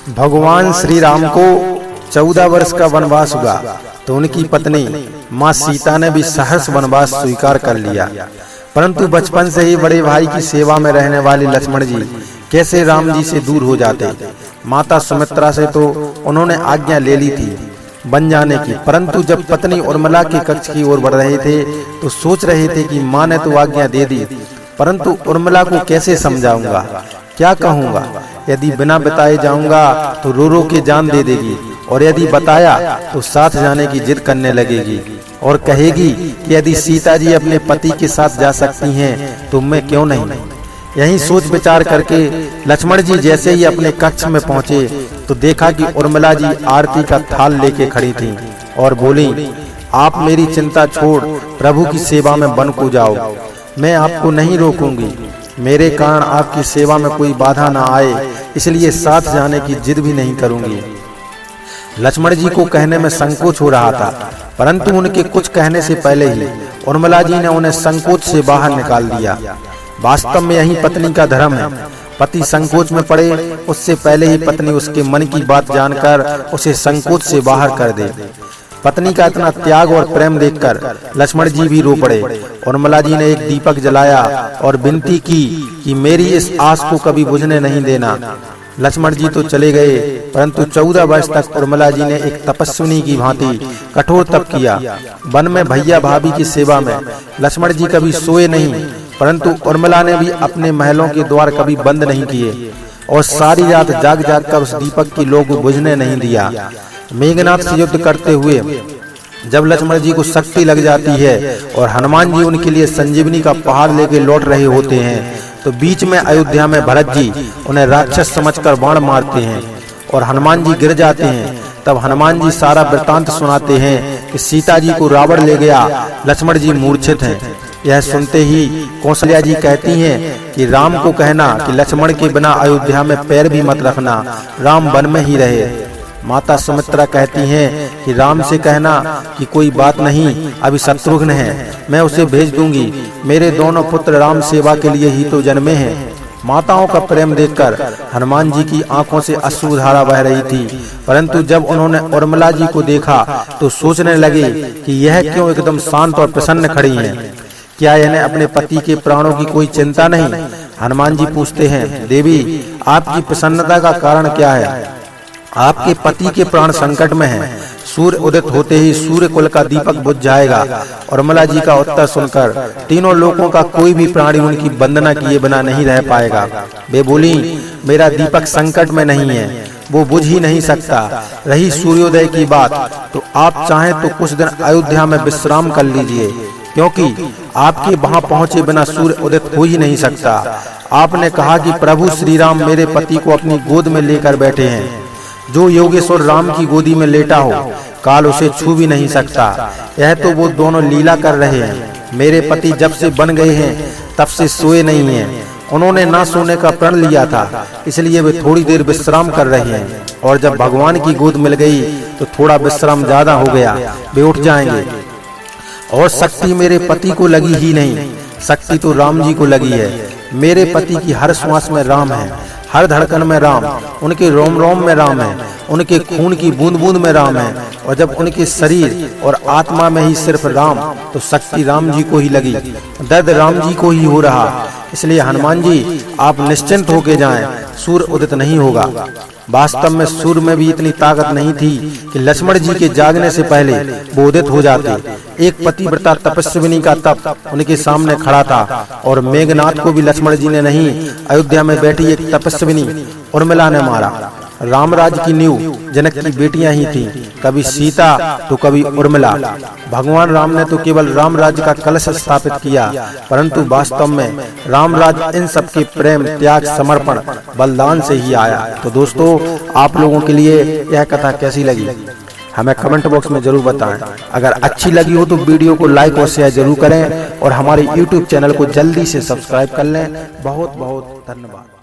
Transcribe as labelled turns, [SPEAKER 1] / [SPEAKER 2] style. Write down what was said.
[SPEAKER 1] भगवान श्री राम को 14 वर्ष का वनवास हुआ तो उनकी पत्नी माँ सीता ने भी सहर्ष वनवास स्वीकार कर लिया। परंतु बचपन से ही बड़े भाई की सेवा में रहने वाले लक्ष्मण जी कैसे राम जी से दूर हो जाते। माता सुमित्रा से तो उन्होंने आज्ञा ले ली थी बन जाने की, परंतु जब पत्नी उर्मिला के कक्ष की ओर बढ़ रहे थे तो सोच रहे थे कि माँ ने तो आज्ञा दे दी, परंतु उर्मिला को कैसे समझाऊंगा, क्या कहूंगा। यदि बिना बताए जाऊंगा तो रो रो के जान दे देगी, और यदि बताया तो साथ जाने की जिद करने लगेगी और कहेगी कि यदि सीता जी अपने पति के साथ जा सकती हैं तो मैं क्यों नहीं। यही सोच विचार करके लक्ष्मण जी जैसे ही अपने कक्ष में पहुंचे तो देखा कि उर्मिला जी आरती का थाल लेके खड़ी थीं और बोली, आप मेरी चिंता छोड़ प्रभु की सेवा में वन को जाओ, मैं आपको नहीं रोकूंगी। मेरे कारण आपकी सेवा में कोई बाधा ना आए, इसलिए साथ जाने की जिद भी नहीं करूंगी। लक्ष्मण जी को कहने में संकोच हो रहा था, परंतु उनके कुछ कहने से पहले ही उर्मिला जी ने उन्हें संकोच से बाहर निकाल दिया। वास्तव में यही पत्नी का धर्म है, पति संकोच में पड़े उससे पहले ही पत्नी उसके मन की बात जानकर उसे संकोच से बाहर कर दे। पत्नी का इतना त्याग और प्रेम देखकर लक्ष्मण जी भी रो पड़े। उर्मिला जी ने एक दीपक जलाया और विनती की कि मेरी इस आस को कभी बुझने नहीं देना। लक्ष्मण जी तो चले गए, परंतु 14 वर्ष तक उर्मिला जी ने एक तपस्विनी की भांति कठोर तप किया। वन में भैया भाभी की सेवा में लक्ष्मण जी कभी सोए नहीं, परंतु उर्मिला ने भी अपने महलों के द्वार कभी बंद नहीं किए और सारी रात जाग जाग कर उस दीपक की लौ को बुझने नहीं दिया। मेघनाथ से युद्ध करते हुए जब लक्ष्मण जी को शक्ति लग जाती है और हनुमान जी उनके लिए संजीवनी का पहाड़ लेके लौट रहे होते हैं तो बीच में अयोध्या में भरत जी उन्हें राक्षस समझकर बाण मारते हैं और हनुमान जी गिर जाते हैं। तब हनुमान जी सारा वृतांत सुनाते हैं कि सीता जी को रावण ले गया, लक्ष्मण जी मूर्छित हैं। यह सुनते ही कौशल्या जी कहती हैं कि राम को कहना कि लक्ष्मण के बिना अयोध्या में पैर भी मत रखना, राम वन में ही रहे। माता सुमित्रा कहती हैं कि राम से कहना कि कोई बात नहीं, अभी शत्रुघ्न है, मैं उसे भेज दूंगी, मेरे दोनों पुत्र राम सेवा के लिए ही तो जन्मे हैं। माताओं का प्रेम देखकर हनुमान जी की आंखों से अश्रुधारा बह रही थी, परंतु जब उन्होंने उर्मिला जी को देखा तो सोचने लगे कि यह क्यों एकदम शांत और प्रसन्न खड़ी हैं, क्या इन्हें अपने पति के प्राणों की कोई चिंता नहीं। हनुमान जी पूछते हैं, देवी आपकी प्रसन्नता का कारण क्या है, आपके पति के प्राण संकट में हैं। सूर्य उदित होते ही सूर्य कुल का दीपक बुझ जाएगा। उर्मिला जी का उत्तर सुनकर तीनों लोगों का कोई भी प्राणी उनकी वंदना किए बिना नहीं रह पाएगा। वे बोली, मेरा दीपक संकट में नहीं है, वो बुझ ही नहीं सकता। रही सूर्योदय की बात, तो आप चाहें तो कुछ दिन अयोध्या में विश्राम कर लीजिए, क्योंकि आपके वहां पहुंचे बिना सूर्य उदित हो ही नहीं सकता। आपने कहा कि प्रभु श्री राम मेरे पति को अपनी गोद में लेकर बैठे हैं, जो योगेश्वर राम की गोदी में लेटा हो काल उसे छू भी नहीं सकता। यह तो वो दोनों लीला कर रहे हैं। मेरे पति जब से बन गए हैं तब से सोए नहीं हैं। उन्होंने ना सोने का प्रण लिया था, इसलिए वे थोड़ी देर विश्राम कर रहे हैं, और जब भगवान की गोद मिल गई तो थोड़ा विश्राम ज्यादा हो गया, वे उठ जाएंगे। और शक्ति मेरे पति को लगी ही नहीं, शक्ति तो राम जी को लगी है। मेरे पति की हर श्वास में राम है, हर धड़कन में राम, उनके रोम रोम में राम है, उनके खून की बूंद बूंद में राम है। और जब उनके शरीर और आत्मा में ही सिर्फ राम, तो शक्ति राम जी को ही लगी, दर्द राम जी को ही हो रहा। इसलिए हनुमान जी आप निश्चिंत होके जाएं, सूर्य उदित नहीं होगा। वास्तव में सूर्य में भी इतनी ताकत नहीं थी कि लक्ष्मण जी के जागने से पहले वो उदित हो जाते। एक पतिव्रता तपस्विनी का तप उनके सामने खड़ा था, और मेघनाथ को भी लक्ष्मण जी ने नहीं, अयोध्या में बैठी एक तपस्विनी उर्मिला ने मारा। राम राज्य की नींव जनक की बेटियां ही थीं, कभी सीता तो कभी उर्मिला। भगवान राम ने तो केवल राम राज्य का कलश स्थापित किया, परंतु वास्तव में राम राज्य इन सबके प्रेम, त्याग, समर्पण, बलिदान से ही आया। तो दोस्तों, आप लोगों के लिए यह कथा कैसी लगी हमें कमेंट बॉक्स में जरूर बताएं। अगर अच्छी लगी हो तो वीडियो को लाइक और शेयर जरूर करें, और हमारे YouTube चैनल को जल्दी से सब्सक्राइब कर लें। बहुत बहुत धन्यवाद।